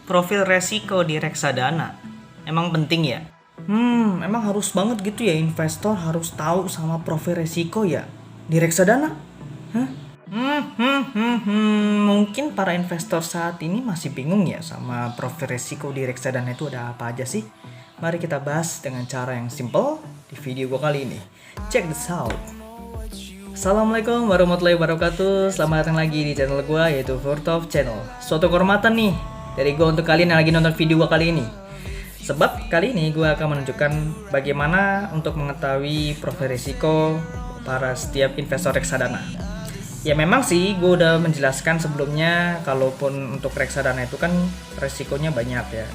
Profil resiko di reksadana emang penting ya? Emang harus banget gitu ya investor harus tahu sama profil resiko ya di reksadana? Hah? Mungkin para investor saat ini masih bingung ya sama profil resiko di reksadana itu ada apa aja sih? Mari kita bahas dengan cara yang simple di video gua kali ini. Check this out. Assalamualaikum warahmatullahi wabarakatuh. Selamat datang lagi di channel gua yaitu Furtov Channel. Suatu kehormatan nih dari gue untuk kalian yang lagi nonton video gue kali ini. Sebab kali ini gue akan menunjukkan bagaimana untuk mengetahui profil risiko para setiap investor reksadana. Ya memang sih gue udah menjelaskan sebelumnya, kalaupun untuk reksadana itu kan resikonya banyak ya,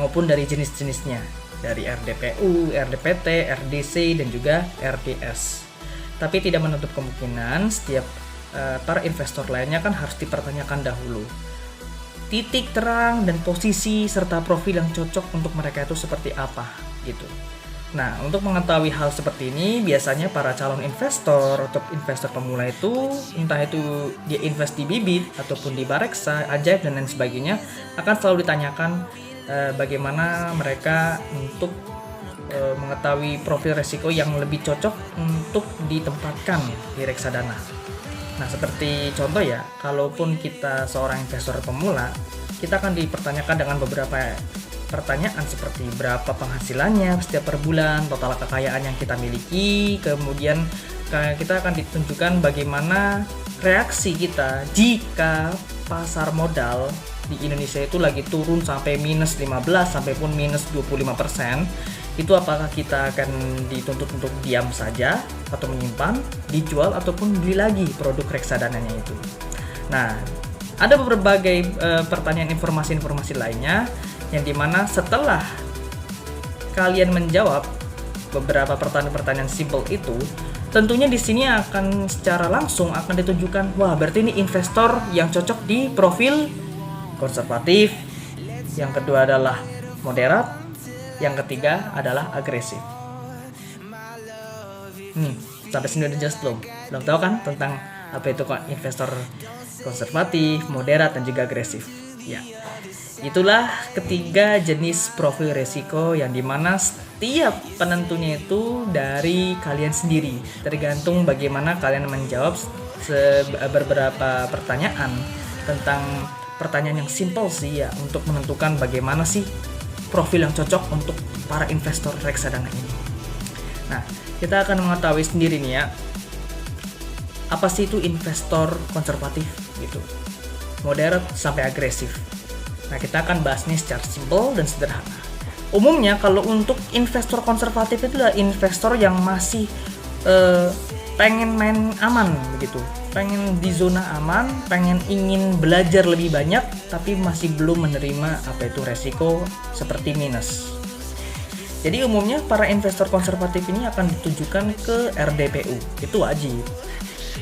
maupun dari jenis-jenisnya, dari RDPU, RDPT, RDC, dan juga RDS. Tapi tidak menutup kemungkinan setiap para investor lainnya kan harus dipertanyakan dahulu titik terang dan posisi serta profil yang cocok untuk mereka itu seperti apa gitu. Nah, untuk mengetahui hal seperti ini, biasanya para calon investor atau investor pemula itu, entah itu dia invest di bibit ataupun di bareksa, ajaib dan lain sebagainya, akan selalu ditanyakan bagaimana mereka untuk mengetahui profil resiko yang lebih cocok untuk ditempatkan di reksadana. Nah, seperti contoh ya, kalaupun kita seorang investor pemula, kita akan dipertanyakan dengan beberapa pertanyaan seperti berapa penghasilannya setiap per bulan, total kekayaan yang kita miliki, kemudian kita akan ditunjukkan bagaimana reaksi kita jika pasar modal di Indonesia itu lagi turun sampai minus 15 sampai pun minus 25%. Itu apakah kita akan dituntut untuk diam saja atau menyimpan, dijual ataupun beli lagi produk reksadananya itu. Nah, ada berbagai pertanyaan informasi-informasi lainnya yang dimana setelah kalian menjawab beberapa pertanyaan-pertanyaan simple itu, tentunya di sini akan secara langsung akan ditunjukkan, wah berarti ini investor yang cocok di profil konservatif, yang kedua adalah moderat, yang ketiga adalah agresif. Sampai sini udah jelas belum? Belum tahu kan tentang apa itu investor konservatif, moderat, dan juga agresif? Ya, itulah ketiga jenis profil resiko yang dimana setiap penentunya itu dari kalian sendiri. Tergantung bagaimana kalian menjawab beberapa pertanyaan tentang pertanyaan yang simple sih ya, untuk menentukan bagaimana sih profil yang cocok untuk para investor reksadana ini. Nah, kita akan mengetahui sendiri nih ya, apa sih itu investor konservatif gitu, moderat sampai agresif. Nah, kita akan bahas nih secara simple dan sederhana. Umumnya kalau untuk investor konservatif itu adalah investor yang masih pengen main aman begitu, pengen di zona aman, ingin belajar lebih banyak tapi masih belum menerima apa itu resiko seperti minus. Jadi umumnya para investor konservatif ini akan ditujukan ke RDPU, itu wajib.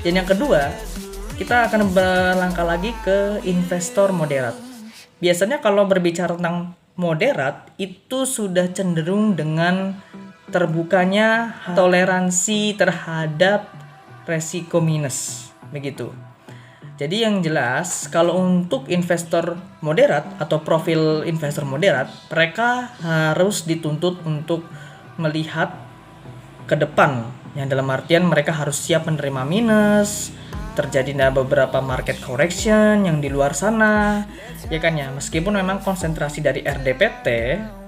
Dan yang kedua, kita akan berlangkah lagi ke investor moderat. Biasanya kalau berbicara tentang moderat itu sudah cenderung dengan terbukanya toleransi terhadap resiko minus begitu. Jadi yang jelas kalau untuk investor moderat atau profil investor moderat, mereka harus dituntut untuk melihat ke depan, yang dalam artian mereka harus siap menerima minus, terjadi beberapa market correction yang di luar sana, ya kan ya. Meskipun memang konsentrasi dari RDPT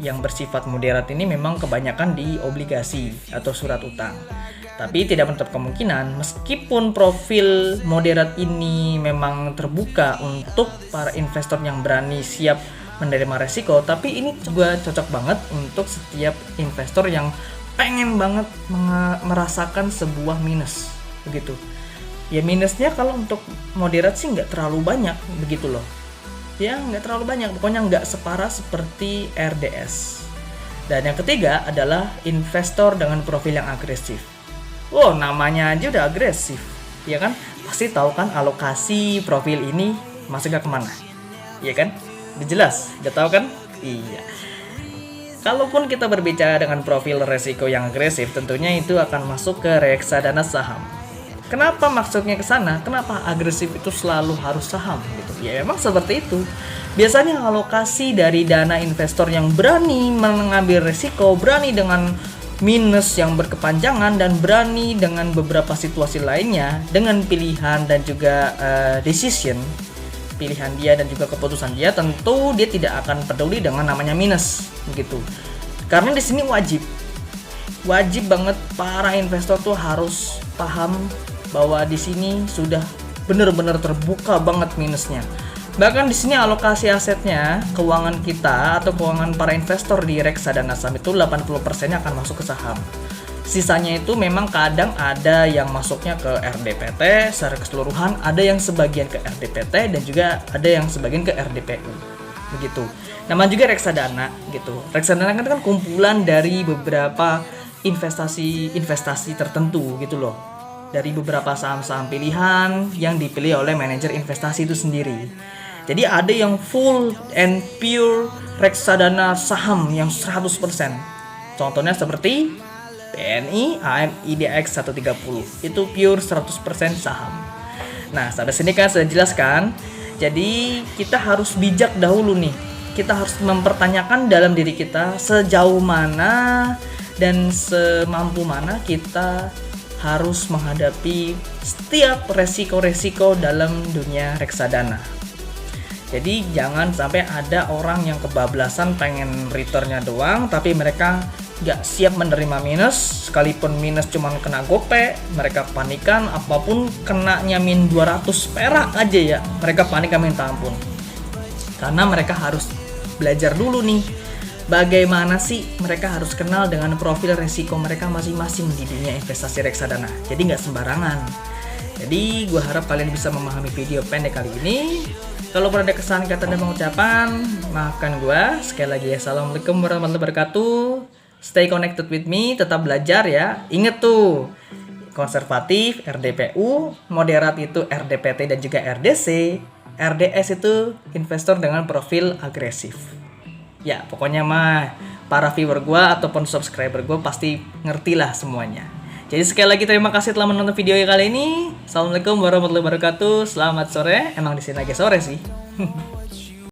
yang bersifat moderat ini memang kebanyakan di obligasi atau surat utang. Tapi tidak menutup kemungkinan meskipun profil moderat ini memang terbuka untuk para investor yang berani siap menerima resiko, tapi ini juga cocok banget untuk setiap investor yang pengen banget merasakan sebuah minus begitu. Ya minusnya kalau untuk moderat sih nggak terlalu banyak begitu loh. Ya nggak terlalu banyak, pokoknya nggak separah seperti RDS. Dan yang ketiga adalah investor dengan profil yang agresif. Wow, namanya aja udah agresif, ya kan? Pasti tahu kan alokasi profil ini masuknya kemana, ya kan? Udah jelas, udah tahu kan? Iya. Kalaupun kita berbicara dengan profil resiko yang agresif, tentunya itu akan masuk ke reksadana saham. Kenapa maksudnya ke sana? Kenapa agresif itu selalu harus saham gitu? Ya memang seperti itu. Biasanya alokasi dari dana investor yang berani mengambil resiko, berani dengan minus yang berkepanjangan, dan berani dengan beberapa situasi lainnya, dengan pilihan dan juga pilihan dia dan juga keputusan dia, tentu dia tidak akan peduli dengan namanya minus begitu. Karena di sini wajib banget para investor tuh harus paham bahwa di sini sudah benar-benar terbuka banget minusnya. Bahkan di sini alokasi asetnya, keuangan kita atau keuangan para investor di reksadana saham itu 80%-nya akan masuk ke saham. Sisanya itu memang kadang ada yang masuknya ke RDPT secara keseluruhan, ada yang sebagian ke RDPT, dan juga ada yang sebagian ke RDPU. Begitu. Nama juga reksadana gitu. Reksadana kan kumpulan dari beberapa investasi tertentu gitu loh. Dari beberapa saham-saham pilihan yang dipilih oleh manajer investasi itu sendiri. Jadi ada yang full and pure reksadana saham yang 100%. Contohnya seperti BNI AM IDX 130. Itu pure 100% saham. Nah, sampai sini kan sudah jelaskan. Jadi kita harus bijak dahulu nih. Kita harus mempertanyakan dalam diri kita sejauh mana dan semampu mana kita harus menghadapi setiap resiko-resiko dalam dunia reksadana. Jadi jangan sampai ada orang yang kebablasan pengen returnnya doang, tapi mereka gak siap menerima minus. Sekalipun minus cuman kena gope, mereka panikan. Apapun kenanya min 200 perak aja ya, mereka panik minta ampun. Karena mereka harus belajar dulu nih, bagaimana sih mereka harus kenal dengan profil resiko mereka masing-masing di dunia investasi reksadana. Jadi nggak sembarangan. Jadi gue harap kalian bisa memahami video pendek kali ini. Kalau ada kesalahan kata dan pengucapan, maafkan gue. Sekali lagi, assalamualaikum warahmatullahi wabarakatuh. Stay connected with me, tetap belajar ya. Ingat tuh, konservatif RDPU, moderat itu RDPT dan juga RDC. RDS itu investor dengan profil agresif. Ya, pokoknya mah para viewer gue ataupun subscriber gue pasti ngerti lah semuanya. Jadi sekali lagi terima kasih telah menonton video kali ini. Assalamualaikum warahmatullahi wabarakatuh. Selamat sore. Emang di sini lagi sore sih.